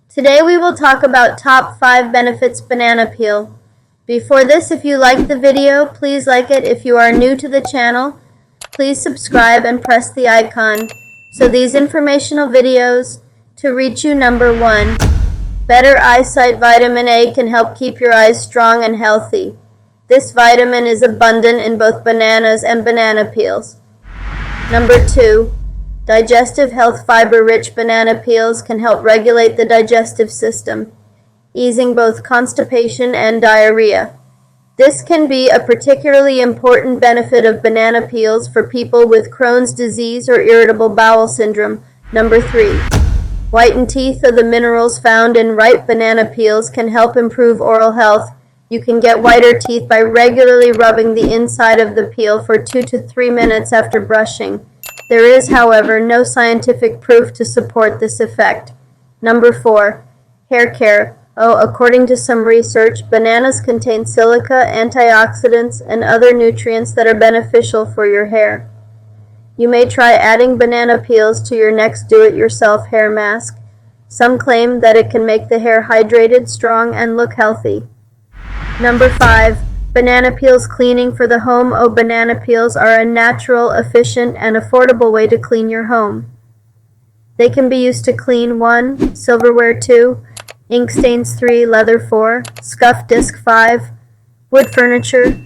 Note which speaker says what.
Speaker 1: Today we will talk about top 5 benefits banana peel. Before this, if you liked the video, please like it. If you are new to the channel, please subscribe and press the icon so these informational videos to reach you. Number 1. Better eyesight. Vitamin A can help keep your eyes strong and healthy. This vitamin is abundant in both bananas and banana peels. Number 2. Digestive health. Fiber-rich banana peels can help regulate the digestive system, easing both constipation and diarrhea. This can be a particularly important benefit of banana peels for people with Crohn's disease or irritable bowel syndrome. Number 3. Whitened teeth. The minerals found in ripe banana peels can help improve oral health. You can get whiter teeth by regularly rubbing the inside of the peel for 2 to 3 minutes after brushing. There is, however, no scientific proof to support this effect. Number 4. Hair care. According to some research, bananas contain silica, antioxidants, and other nutrients that are beneficial for your hair. You may try adding banana peels to your next do-it-yourself hair mask. Some claim that it can make the hair hydrated, strong, and look healthy. Number 5. Banana peels cleaning for the home. Banana peels are a natural, efficient, and affordable way to clean your home. They can be used to clean 1. Silverware 2. Ink stains 3. Leather 4. Scuff disc 5. Wood furniture